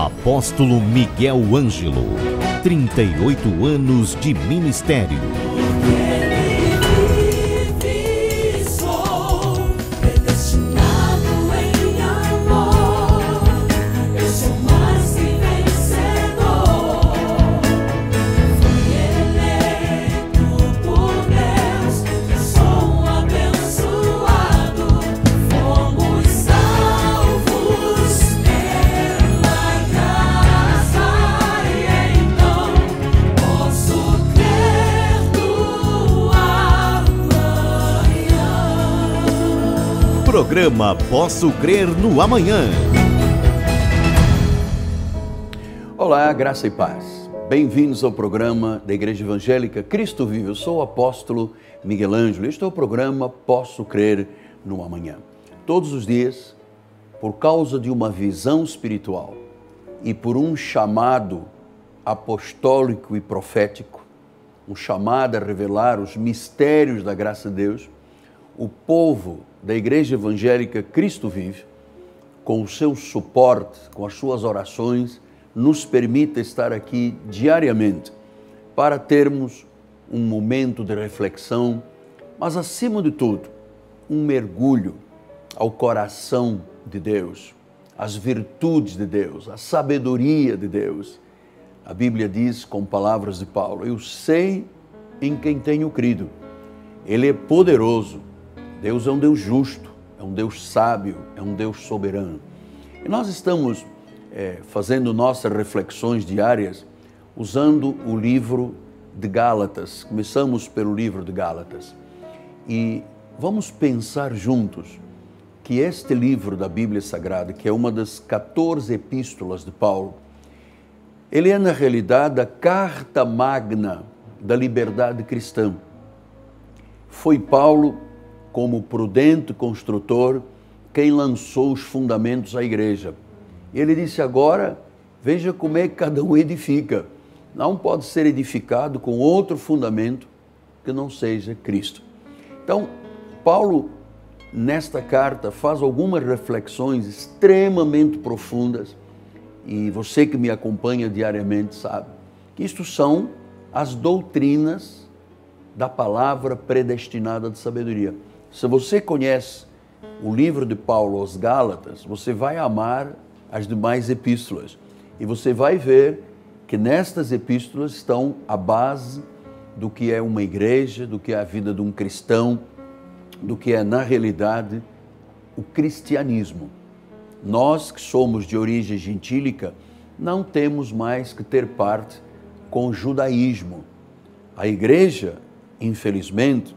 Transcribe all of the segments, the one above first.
Apóstolo Miguel Ângelo, 38 anos de ministério. Programa Posso Crer no Amanhã. Olá, graça e paz. Bem-vindos ao programa da Igreja Evangélica Cristo Vive. Eu sou o apóstolo Miguel Ângelo. Este é o programa Posso Crer no Amanhã. Todos os dias, por causa de uma visão espiritual e por um chamado apostólico e profético, um chamado a revelar os mistérios da graça de Deus, o povo da Igreja Evangélica Cristo Vive, com o seu suporte, com as suas orações, nos permite estar aqui diariamente para termos um momento de reflexão, mas acima de tudo, um mergulho ao coração de Deus, às virtudes de Deus, à sabedoria de Deus. A Bíblia diz com palavras de Paulo: eu sei em quem tenho crido, Ele é poderoso. Deus é um Deus justo, é um Deus sábio, é um Deus soberano. E nós estamos fazendo nossas reflexões diárias usando o livro de Gálatas. Começamos pelo livro de Gálatas e vamos pensar juntos que este livro da Bíblia Sagrada, que é uma das 14 epístolas de Paulo, ele é na realidade a carta magna da liberdade cristã. Foi Paulo, como prudente construtor, quem lançou os fundamentos à igreja. Ele disse: agora, veja como é que cada um edifica. Não pode ser edificado com outro fundamento que não seja Cristo. Então, Paulo, nesta carta, faz algumas reflexões extremamente profundas, e você que me acompanha diariamente sabe que isto são as doutrinas da palavra predestinada de sabedoria. Se você conhece o livro de Paulo aos Gálatas, você vai amar as demais epístolas. E você vai ver que nestas epístolas estão a base do que é uma igreja, do que é a vida de um cristão, do que é, na realidade, o cristianismo. Nós que somos de origem gentílica, não temos mais que ter parte com o judaísmo. A igreja, infelizmente,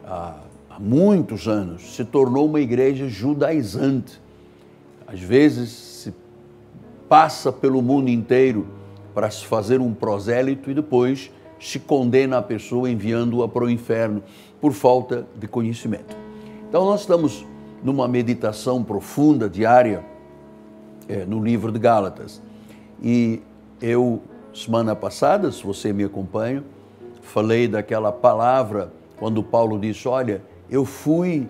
há muitos anos, se tornou uma igreja judaizante. Às vezes se passa pelo mundo inteiro para se fazer um prosélito e depois se condena a pessoa enviando-a para o inferno por falta de conhecimento. Então nós estamos numa meditação profunda, diária, no livro de Gálatas. E eu, semana passada, se você me acompanha, falei daquela palavra quando Paulo disse: olha, eu fui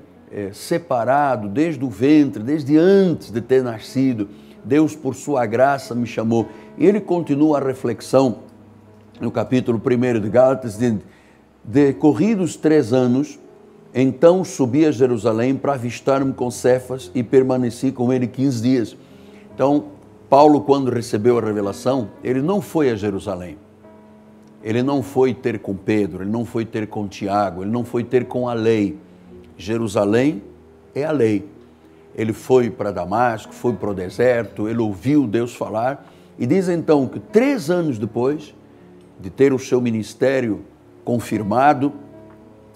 separado desde o ventre, desde antes de ter nascido. Deus, por sua graça, me chamou. E ele continua a reflexão no capítulo 1 de Gálatas, dizendo: decorridos 3 anos, então subi a Jerusalém para avistar-me com Cefas e permaneci com ele 15 dias. Então, Paulo, quando recebeu a revelação, ele não foi a Jerusalém. Ele não foi ter com Pedro, ele não foi ter com Tiago, ele não foi ter com a lei. Jerusalém é a lei. Ele foi para Damasco, foi para o deserto, ele ouviu Deus falar e diz então que 3 anos depois de ter o seu ministério confirmado,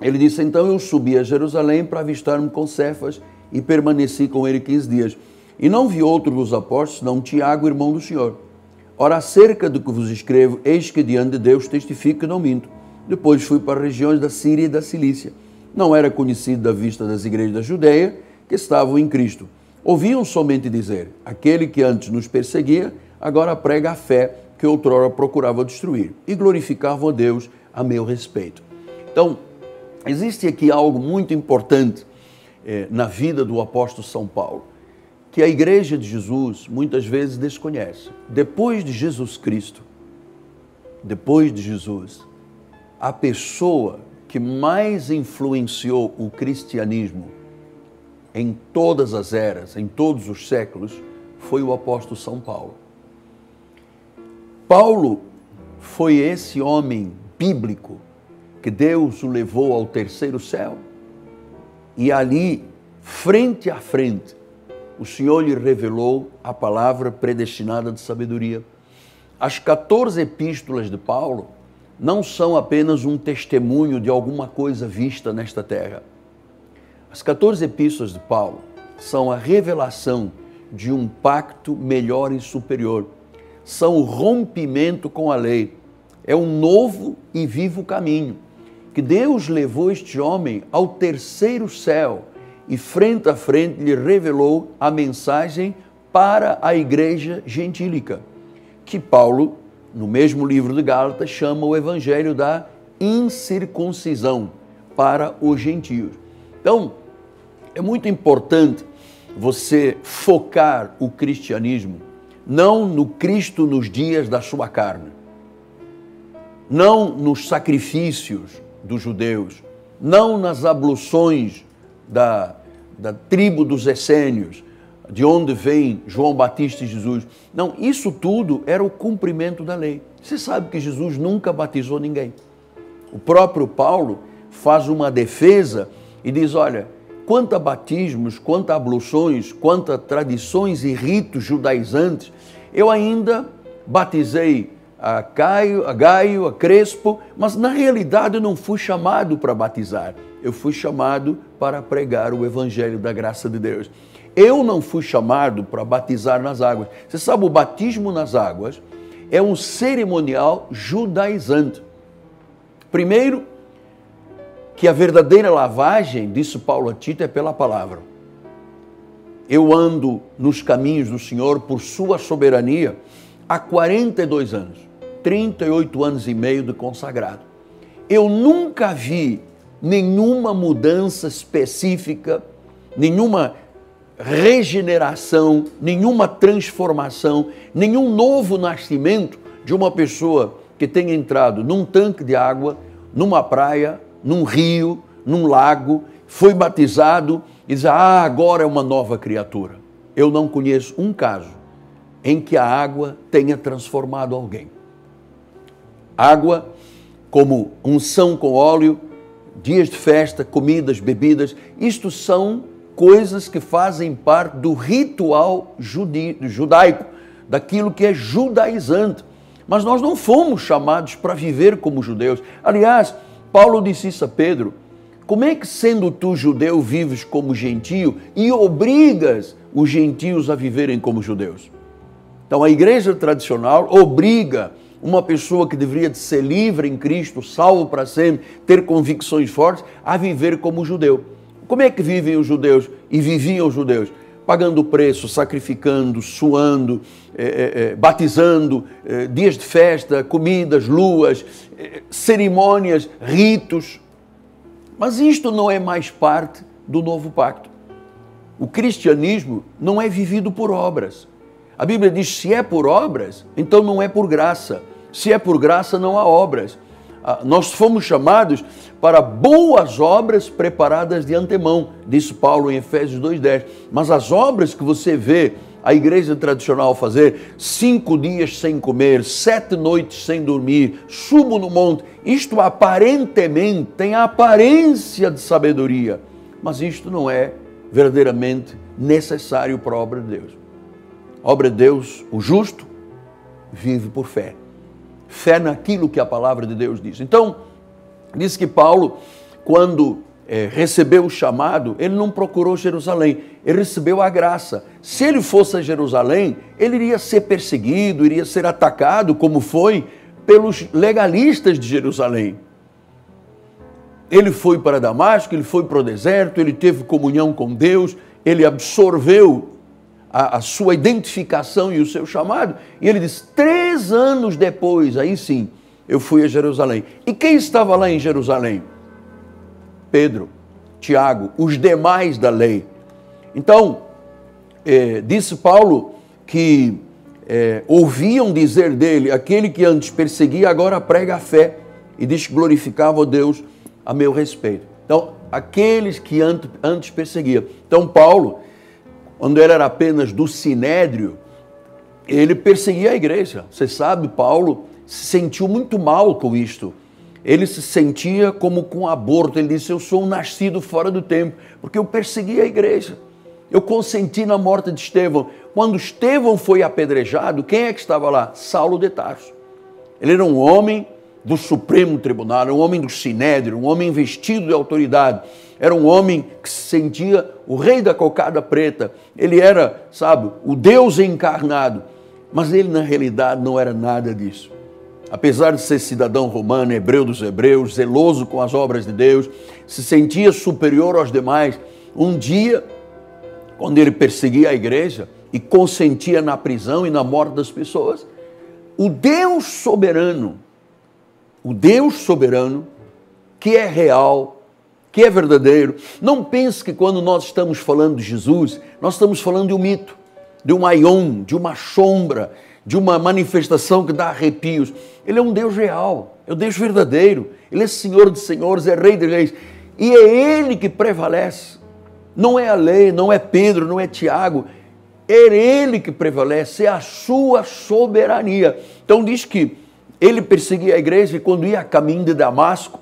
ele disse: então eu subi a Jerusalém para avistar-me com Cefas e permaneci com ele 15 dias. E não vi outro dos apóstolos, senão Tiago, irmão do Senhor. Ora, acerca do que vos escrevo, eis que diante de Deus testifico que não minto. Depois fui para as regiões da Síria e da Cilícia. Não era conhecido à vista das igrejas da Judeia que estavam em Cristo. Ouviam somente dizer: aquele que antes nos perseguia, agora prega a fé que outrora procurava destruir. E glorificavam a Deus a meu respeito. Então, existe aqui algo muito importante na vida do apóstolo São Paulo, que a igreja de Jesus muitas vezes desconhece. Depois de Jesus Cristo, depois de Jesus, a pessoa que mais influenciou o cristianismo em todas as eras, em todos os séculos, foi o apóstolo São Paulo. Paulo foi esse homem bíblico que Deus o levou ao terceiro céu e ali, frente a frente, o Senhor lhe revelou a palavra predestinada de sabedoria. As 14 epístolas de Paulo não são apenas um testemunho de alguma coisa vista nesta terra. As 14 epístolas de Paulo são a revelação de um pacto melhor e superior. São o rompimento com a lei. É um novo e vivo caminho que Deus levou este homem ao terceiro céu e frente a frente lhe revelou a mensagem para a igreja gentílica, que Paulo, no mesmo livro de Gálatas, chama o evangelho da incircuncisão para os gentios. Então, é muito importante você focar o cristianismo não no Cristo nos dias da sua carne, não nos sacrifícios dos judeus, não nas abluções da tribo dos essênios, de onde vem João Batista e Jesus. Não, isso tudo era o cumprimento da lei. Você sabe que Jesus nunca batizou ninguém. O próprio Paulo faz uma defesa e diz, olha, quanto a batismos, quanto a abluções, quanto a tradições e ritos judaizantes, eu ainda batizei a Gaio, a Crespo, mas na realidade eu não fui chamado para batizar, eu fui chamado para pregar o evangelho da graça de Deus. Eu não fui chamado para batizar nas águas. Você sabe, o batismo nas águas é um cerimonial judaizante. Primeiro, que a verdadeira lavagem, disse Paulo a Tito, é pela palavra. Eu ando nos caminhos do Senhor por sua soberania há 42 anos, 38 anos e meio de consagrado. Eu nunca vi nenhuma mudança específica, nenhuma regeneração, nenhuma transformação, nenhum novo nascimento de uma pessoa que tenha entrado num tanque de água, numa praia, num rio, num lago, foi batizado e diz, agora é uma nova criatura. Eu não conheço um caso em que a água tenha transformado alguém. Água como unção com óleo, dias de festa, comidas, bebidas, isto são coisas que fazem parte do ritual judaico, daquilo que é judaizante. Mas nós não fomos chamados para viver como judeus. Aliás, Paulo disse isso a Pedro, como é que sendo tu judeu vives como gentio e obrigas os gentios a viverem como judeus? Então a igreja tradicional obriga uma pessoa que deveria de ser livre em Cristo, salvo para sempre, ter convicções fortes, a viver como judeu. Como é que vivem os judeus e viviam os judeus? Pagando preço, sacrificando, suando, batizando, dias de festa, comidas, luas, cerimônias, ritos. Mas isto não é mais parte do novo pacto. O cristianismo não é vivido por obras. A Bíblia diz, se é por obras, então não é por graça. Se é por graça, não há obras. Nós fomos chamados para boas obras preparadas de antemão, disse Paulo em Efésios 2,10. Mas as obras que você vê a igreja tradicional fazer, 5 dias sem comer, 7 noites sem dormir, subo no monte, isto aparentemente tem a aparência de sabedoria, mas isto não é verdadeiramente necessário para a obra de Deus. A obra de Deus, o justo, vive por fé. Fé naquilo que a palavra de Deus diz. Então, diz que Paulo, quando recebeu o chamado, ele não procurou Jerusalém, ele recebeu a graça. Se ele fosse a Jerusalém, ele iria ser perseguido, iria ser atacado, como foi pelos legalistas de Jerusalém. Ele foi para Damasco, ele foi para o deserto, ele teve comunhão com Deus, ele absorveu a sua identificação e o seu chamado, e ele diz, 3 anos depois, aí sim, eu fui a Jerusalém. E quem estava lá em Jerusalém? Pedro, Tiago, os demais da lei. Então, disse Paulo que ouviam dizer dele, aquele que antes perseguia agora prega a fé, e diz que glorificava a Deus a meu respeito. Então, aqueles que antes perseguiam. Então, Paulo, quando ele era apenas do Sinédrio, ele perseguia a igreja. Você sabe, Paulo se sentiu muito mal com isto. Ele se sentia como com aborto. Ele disse, eu sou um nascido fora do tempo, porque eu persegui a igreja. Eu consenti na morte de Estevão. Quando Estevão foi apedrejado, quem é que estava lá? Saulo de Tarso. Ele era um homem do Supremo Tribunal, um homem do Sinédrio, um homem vestido de autoridade. Era um homem que se sentia o rei da cocada preta. Ele era, sabe, o Deus encarnado. Mas ele, na realidade, não era nada disso. Apesar de ser cidadão romano, hebreu dos hebreus, zeloso com as obras de Deus, se sentia superior aos demais. Um dia, quando ele perseguia a igreja e consentia na prisão e na morte das pessoas, o Deus soberano, que é real, que é verdadeiro, não pense que quando nós estamos falando de Jesus, nós estamos falando de um mito, de um aion, de uma sombra, de uma manifestação que dá arrepios. Ele é um Deus real, é um Deus verdadeiro, Ele é Senhor de senhores, é Rei de reis, e é Ele que prevalece. Não é a lei, não é Pedro, não é Tiago, é Ele que prevalece, é a sua soberania. Então diz que ele perseguia a igreja e quando ia a caminho de Damasco,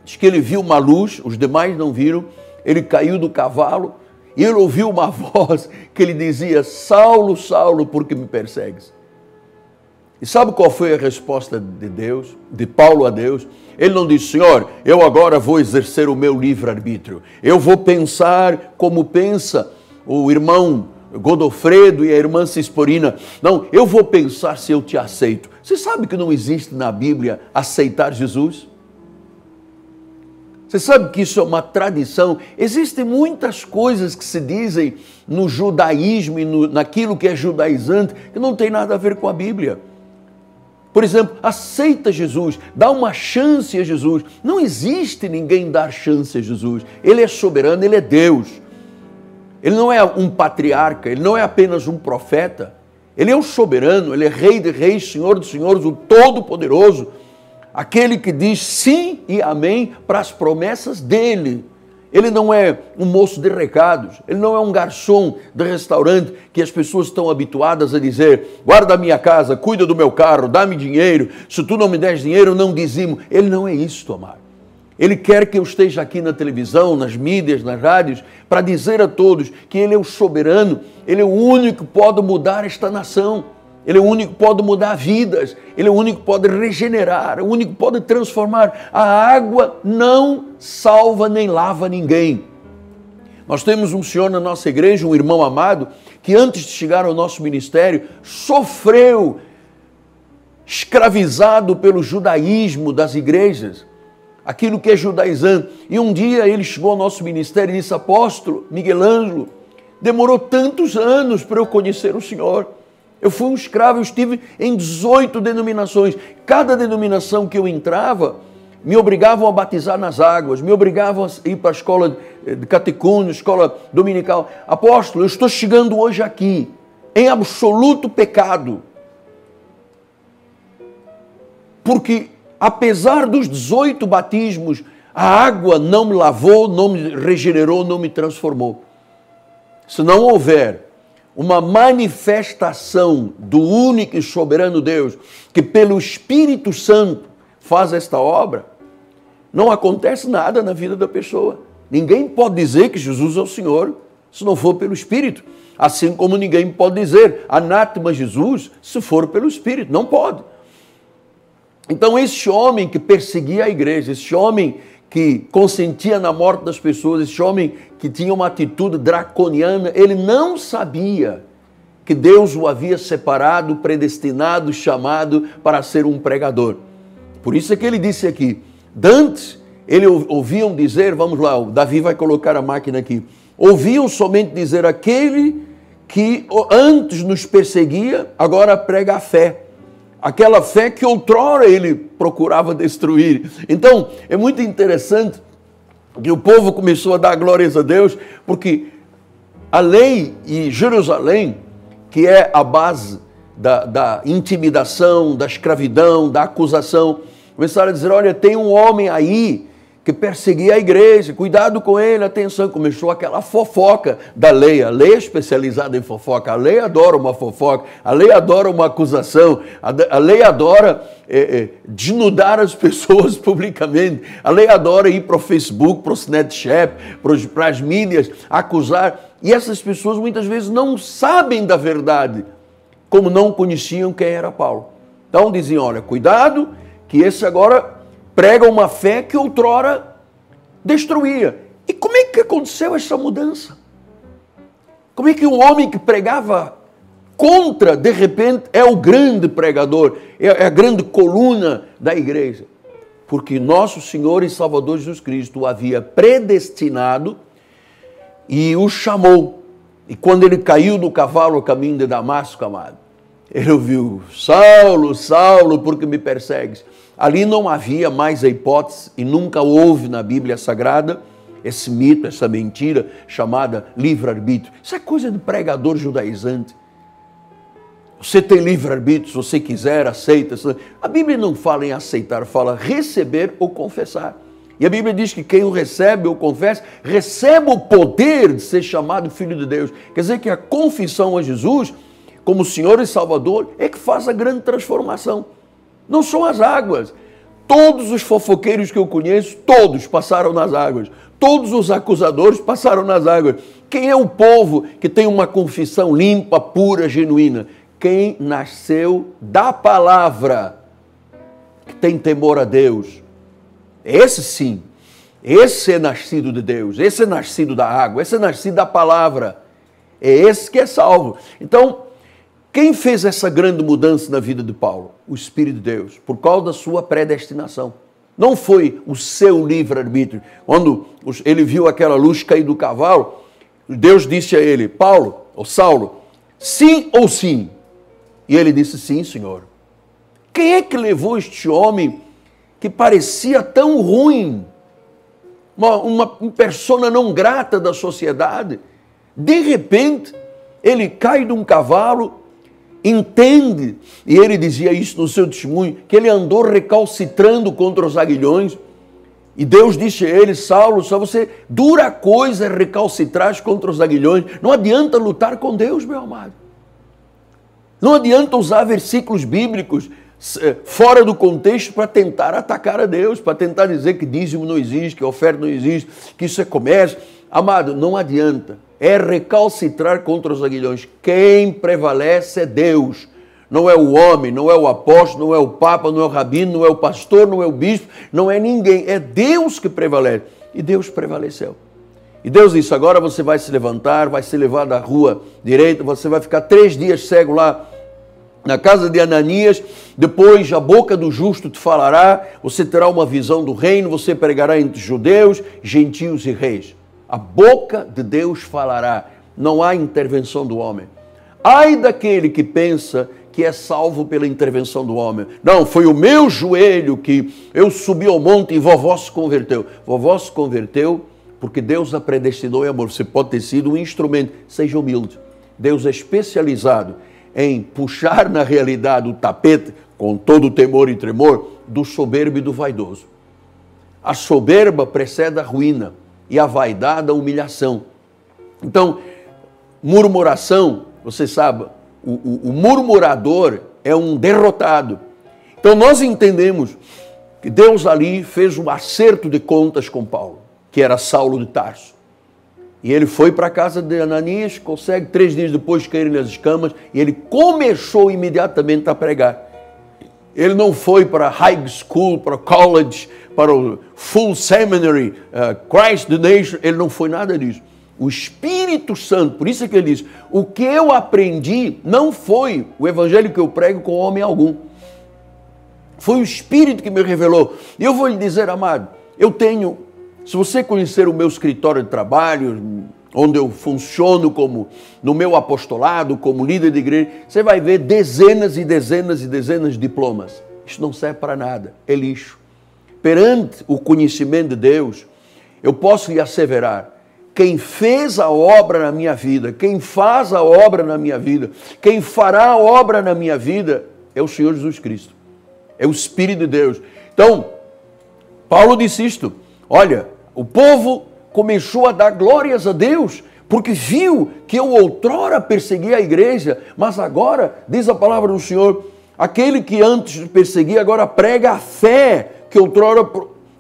diz que ele viu uma luz, os demais não viram, ele caiu do cavalo e ele ouviu uma voz que lhe dizia, Saulo, Saulo, por que me persegues? E sabe qual foi a resposta de Deus, de Paulo a Deus? Ele não disse, Senhor, eu agora vou exercer o meu livre-arbítrio, eu vou pensar como pensa o irmão Godofredo e a irmã Cisporina. Não, eu vou pensar se eu te aceito. Você sabe que não existe na Bíblia aceitar Jesus? Você sabe que isso é uma tradição? Existem muitas coisas que se dizem no judaísmo e naquilo que é judaizante que não tem nada a ver com a Bíblia. Por exemplo, aceita Jesus, dá uma chance a Jesus. Não existe ninguém dar chance a Jesus. Ele é soberano, Ele é Deus. Ele não é um patriarca, Ele não é apenas um profeta. Ele é o soberano, Ele é Rei de reis, Senhor dos senhores, o Todo-Poderoso. Aquele que diz sim e amém para as promessas dEle. Ele não é um moço de recados, Ele não é um garçom de restaurante que as pessoas estão habituadas a dizer, guarda a minha casa, cuida do meu carro, dá-me dinheiro, se tu não me des dinheiro eu não dizimo. Ele não é isto, amado. Ele quer que eu esteja aqui na televisão, nas mídias, nas rádios, para dizer a todos que Ele é o soberano, Ele é o único que pode mudar esta nação, Ele é o único que pode mudar vidas, Ele é o único que pode regenerar, é o único que pode transformar. A água não salva nem lava ninguém. Nós temos um senhor na nossa igreja, um irmão amado, que antes de chegar ao nosso ministério, sofreu, escravizado pelo judaísmo das igrejas, aquilo que é judaizante. E um dia ele chegou ao nosso ministério e disse, apóstolo Miguel Ângelo, demorou tantos anos para eu conhecer o Senhor. Eu fui um escravo, eu estive em 18 denominações. Cada denominação que eu entrava, me obrigavam a batizar nas águas, me obrigavam a ir para a escola de catecúmeno, escola dominical. Apóstolo, eu estou chegando hoje aqui, em absoluto pecado. Porque apesar dos 18 batismos, a água não me lavou, não me regenerou, não me transformou. Se não houver uma manifestação do único e soberano Deus, que pelo Espírito Santo faz esta obra, não acontece nada na vida da pessoa. Ninguém pode dizer que Jesus é o Senhor se não for pelo Espírito. Assim como ninguém pode dizer anátema Jesus se for pelo Espírito. Não pode. Então, esse homem que perseguia a igreja, esse homem que consentia na morte das pessoas, esse homem que tinha uma atitude draconiana, ele não sabia que Deus o havia separado, predestinado, chamado para ser um pregador. Por isso é que ele disse aqui, dantes, ele ouviam dizer, vamos lá, o Davi vai colocar a máquina aqui, ouviam somente dizer, aquele que antes nos perseguia, agora prega a fé. Aquela fé que outrora ele procurava destruir. Então, é muito interessante que o povo começou a dar glórias a Deus, porque a lei e Jerusalém, que é a base da intimidação, da escravidão, da acusação, começaram a dizer, olha, tem um homem aí que perseguia a igreja, cuidado com ele, atenção. Começou aquela fofoca da lei. A lei é especializada em fofoca, a lei adora uma fofoca, a lei adora uma acusação, a lei adora desnudar as pessoas publicamente, a lei adora ir para o Facebook, para o Snapchat, para as mídias, acusar. E essas pessoas muitas vezes não sabem da verdade, como não conheciam quem era Paulo. Então diziam, olha, cuidado, que esse agora prega uma fé que outrora destruía. E como é que aconteceu essa mudança? Como é que um homem que pregava contra, de repente, é o grande pregador, é a grande coluna da igreja? Porque nosso Senhor e Salvador Jesus Cristo o havia predestinado e o chamou. E quando ele caiu do cavalo a caminho de Damasco, amado, ele ouviu, Saulo, Saulo, por que me persegues? Ali não havia mais a hipótese, e nunca houve na Bíblia Sagrada, esse mito, essa mentira chamada livre-arbítrio. Isso é coisa de pregador judaizante. Você tem livre-arbítrio, se você quiser, aceita. A Bíblia não fala em aceitar, fala receber ou confessar. E a Bíblia diz que quem o recebe ou confessa, recebe o poder de ser chamado filho de Deus. Quer dizer que a confissão a Jesus, como Senhor e Salvador, é que faz a grande transformação. Não são as águas. Todos os fofoqueiros que eu conheço, todos passaram nas águas. Todos os acusadores passaram nas águas. Quem é o povo que tem uma confissão limpa, pura, genuína? Quem nasceu da palavra, que tem temor a Deus. Esse sim, esse é nascido de Deus, esse é nascido da água, esse é nascido da palavra. É esse que é salvo. Então, quem fez essa grande mudança na vida de Paulo? O Espírito de Deus, por causa da sua predestinação. Não foi o seu livre-arbítrio. Quando ele viu aquela luz cair do cavalo, Deus disse a ele, Paulo, ou Saulo, sim ou sim? E ele disse, sim, Senhor. Quem é que levou este homem que parecia tão ruim, uma persona não grata da sociedade? De repente, ele cai de um cavalo, entende, e ele dizia isso no seu testemunho, que ele andou recalcitrando contra os aguilhões, e Deus disse a ele, Saulo, só você, dura coisa é recalcitrar contra os aguilhões, não adianta lutar com Deus, meu amado. Não adianta usar versículos bíblicos fora do contexto para tentar atacar a Deus, para tentar dizer que dízimo não existe, que oferta não existe, que isso é comércio. Amado, não adianta. É recalcitrar contra os aguilhões. Quem prevalece é Deus. Não é o homem, não é o apóstolo, não é o papa, não é o rabino, não é o pastor, não é o bispo, não é ninguém. É Deus que prevalece. E Deus prevaleceu. E Deus disse, agora você vai se levantar, vai se levar da rua direita, você vai ficar 3 dias cego lá na casa de Ananias, depois a boca do justo te falará, você terá uma visão do reino, você pregará entre judeus, gentios e reis. A boca de Deus falará, não há intervenção do homem. Ai daquele que pensa que é salvo pela intervenção do homem. Não, foi o meu joelho que eu subi ao monte e vovó se converteu. Vovó se converteu porque Deus a predestinou em amor. Você pode ter sido um instrumento, seja humilde. Deus é especializado em puxar na realidade o tapete, com todo o temor e tremor, do soberbo e do vaidoso. A soberba precede a ruína e a vaidade a humilhação. Então, murmuração, você sabe, o murmurador é um derrotado. Então nós entendemos que Deus ali fez um acerto de contas com Paulo, que era Saulo de Tarso. E ele foi para a casa de Ananias, consegue 3 dias depois cair nas escamas, e ele começou imediatamente a pregar. Ele não foi para high school, para college, para o full seminary, Christ the Nation, ele não foi nada disso. O Espírito Santo, por isso é que ele diz, o que eu aprendi não foi o evangelho que eu prego com homem algum. Foi o Espírito que me revelou. E eu vou lhe dizer, amado, eu tenho, se você conhecer o meu escritório de trabalho, onde eu funciono como no meu apostolado, como líder de igreja, você vai ver dezenas e dezenas e dezenas de diplomas. Isso não serve para nada, é lixo. Perante o conhecimento de Deus, eu posso lhe asseverar quem fez a obra na minha vida, quem faz a obra na minha vida, quem fará a obra na minha vida é o Senhor Jesus Cristo. É o Espírito de Deus. Então, Paulo disse isto. Olha, o povo começou a dar glórias a Deus, porque viu que eu outrora perseguia a igreja, mas agora, diz a palavra do Senhor, aquele que antes perseguia, agora prega a fé, que outrora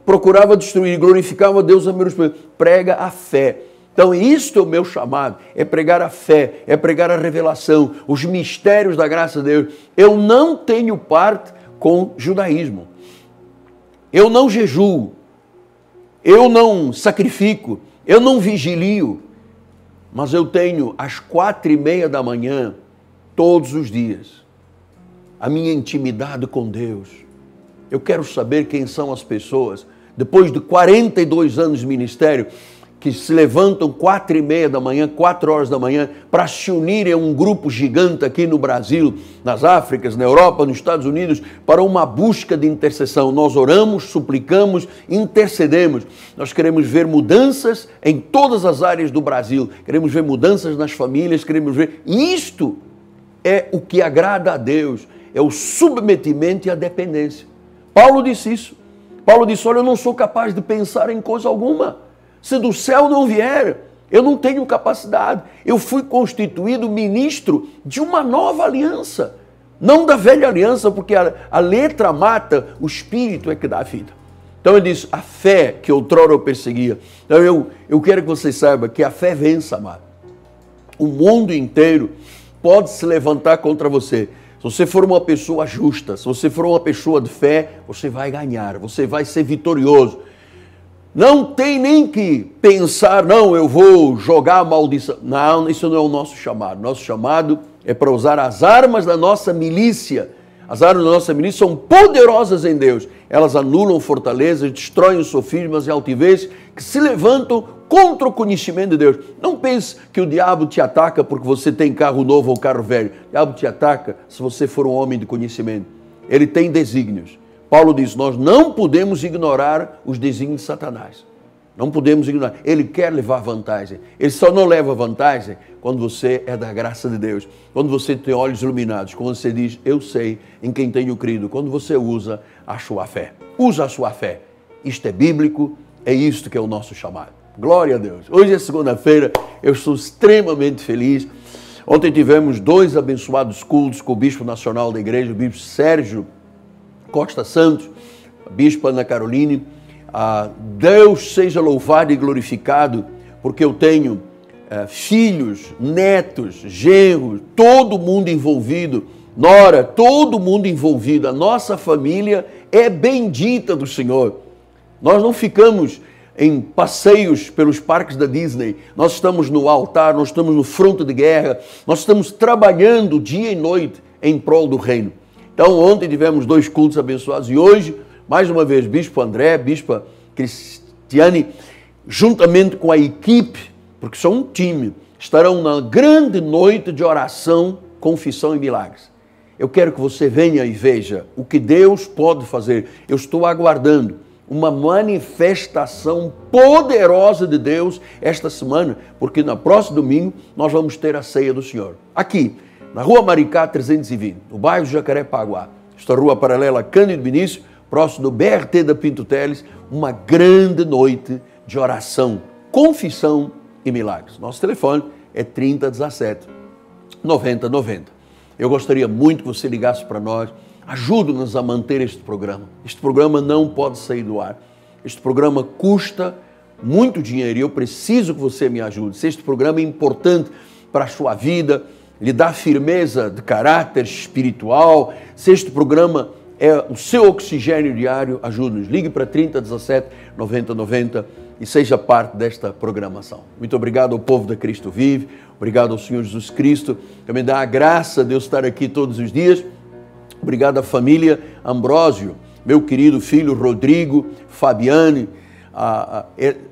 procurava destruir, glorificava a Deus a meus pés. Prega a fé. Então, isto é o meu chamado, é pregar a fé, é pregar a revelação, os mistérios da graça de Deus. Eu não tenho parte com judaísmo. Eu não jejuo, eu não sacrifico, eu não vigilio, mas eu tenho às 4:30 da manhã, todos os dias, a minha intimidade com Deus. Eu quero saber quem são as pessoas, depois de 42 anos de ministério, que se levantam 4:30 da manhã, 4 horas da manhã, para se unirem a um grupo gigante aqui no Brasil, nas Áfricas, na Europa, nos Estados Unidos, para uma busca de intercessão. Nós oramos, suplicamos, intercedemos. Nós queremos ver mudanças em todas as áreas do Brasil. Queremos ver mudanças nas famílias, queremos ver... Isto é o que agrada a Deus, é o submetimento e a dependência. Paulo disse isso. Paulo disse, olha, eu não sou capaz de pensar em coisa alguma. Se do céu não vier, eu não tenho capacidade. Eu fui constituído ministro de uma nova aliança. Não da velha aliança, porque a letra mata, o espírito é que dá a vida. Então ele diz, a fé que outrora eu perseguia. Então eu quero que você saiba que a fé vence, amado. O mundo inteiro pode se levantar contra você. Se você for uma pessoa justa, se você for uma pessoa de fé, você vai ganhar, você vai ser vitorioso. Não tem nem que pensar, não, eu vou jogar a maldição. Não, isso não é o nosso chamado. Nosso chamado é para usar as armas da nossa milícia. As armas da nossa milícia são poderosas em Deus. Elas anulam fortalezas, destroem os sofismas e altivez que se levantam contra o conhecimento de Deus. Não pense que o diabo te ataca porque você tem carro novo ou carro velho. O diabo te ataca se você for um homem de conhecimento. Ele tem desígnios. Paulo diz, nós não podemos ignorar os desígnios de Satanás. Não podemos ignorar. Ele quer levar vantagem. Ele só não leva vantagem quando você é da graça de Deus. Quando você tem olhos iluminados. Quando você diz, eu sei em quem tenho crido. Quando você usa a sua fé. Usa a sua fé. Isto é bíblico. É isto que é o nosso chamado. Glória a Deus. Hoje é segunda-feira. Eu estou extremamente feliz. Ontem tivemos 2 abençoados cultos com o Bispo Nacional da Igreja, o Bispo Sérgio Costa Santos, a Bispa Ana Caroline. Deus seja louvado e glorificado, porque eu tenho filhos, netos, genros, todo mundo envolvido, nora, todo mundo envolvido. A nossa família é bendita do Senhor. Nós não ficamos em passeios pelos parques da Disney, nós estamos no altar, nós estamos no fronte de guerra, nós estamos trabalhando dia e noite em prol do reino. Então, ontem tivemos 2 cultos abençoados e hoje, mais uma vez, Bispo André, Bispa Cristiane, juntamente com a equipe, porque são um time, estarão na grande noite de oração, confissão e milagres. Eu quero que você venha e veja o que Deus pode fazer. Eu estou aguardando uma manifestação poderosa de Deus esta semana, porque no próximo domingo nós vamos ter a ceia do Senhor. Aqui, na Rua Maricá 320, no bairro Jacarepaguá, esta rua paralela a Cândido Vinícius, próximo do BRT da Pinto Teles, uma grande noite de oração, confissão e milagres. Nosso telefone é 3017 9090. Eu gostaria muito que você ligasse para nós, ajude-nos a manter este programa. Este programa não pode sair do ar. Este programa custa muito dinheiro e eu preciso que você me ajude. Se este programa é importante para a sua vida, lhe dá firmeza de caráter espiritual, se este programa é o seu oxigênio diário, ajude-nos. Ligue para 3017 9090 e seja parte desta programação. Muito obrigado ao povo da Cristo Vive, obrigado ao Senhor Jesus Cristo, que me dá a graça de eu estar aqui todos os dias. Obrigado à família Ambrósio, meu querido filho Rodrigo, Fabiane,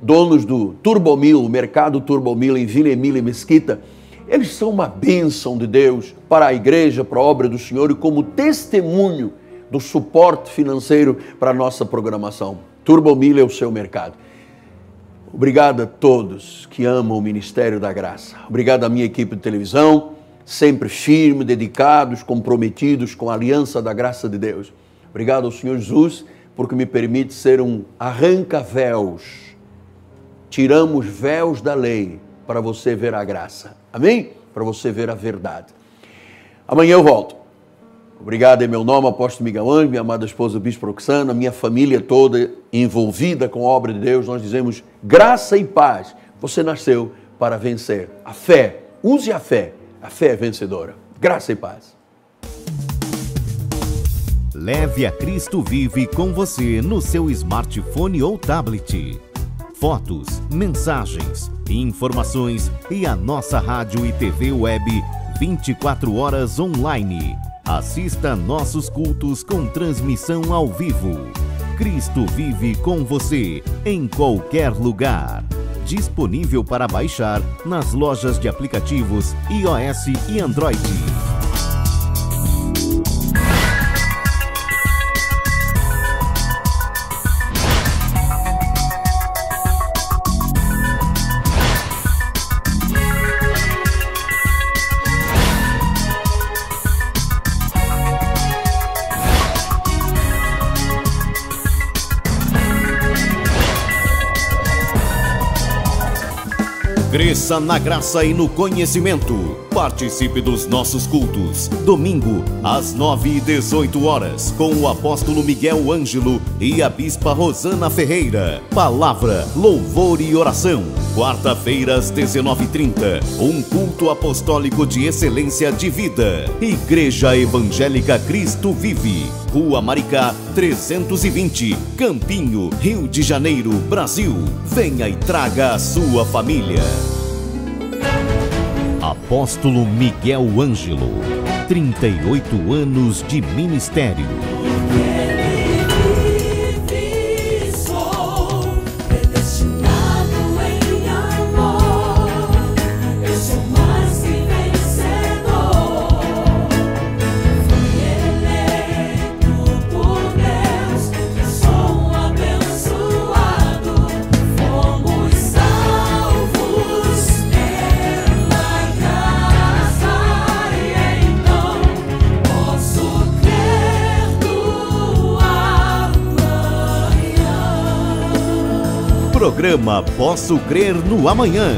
donos do Turbomil, o mercado Turbomil em Vila Emília e Mesquita. Eles são uma bênção de Deus para a igreja, para a obra do Senhor e como testemunho do suporte financeiro para a nossa programação. Turbomil é o seu mercado. Obrigado a todos que amam o Ministério da Graça. Obrigado à minha equipe de televisão, sempre firme, dedicados, comprometidos com a aliança da graça de Deus. Obrigado ao Senhor Jesus, porque me permite ser um arranca-véus. Tiramos véus da lei para você ver a graça. Amém? Para você ver a verdade. Amanhã eu volto. Obrigado em meu nome, apóstolo Miguel Ângelo, minha amada esposa Bispo Roxana, minha família toda envolvida com a obra de Deus. Nós dizemos graça e paz. Você nasceu para vencer. A fé, use a fé é vencedora. Graça e paz. Leve a Cristo Vive com você no seu smartphone ou tablet. Fotos, mensagens, informações e a nossa rádio e TV web 24 horas online. Assista nossos cultos com transmissão ao vivo. Cristo Vive com você em qualquer lugar. Disponível para baixar nas lojas de aplicativos iOS e Android. Cresça na graça e no conhecimento. Participe dos nossos cultos. Domingo, às 9h18, com o apóstolo Miguel Ângelo e a bispa Rosana Ferreira. Palavra, louvor e oração. Quarta-feira, às 19h30, um culto apostólico de excelência de vida. Igreja Evangélica Cristo Vive. Rua Maricá, 320, Campinho, Rio de Janeiro, Brasil. Venha e traga a sua família. Apóstolo Miguel Ângelo, 38 anos de ministério. Programa Posso Crer no Amanhã.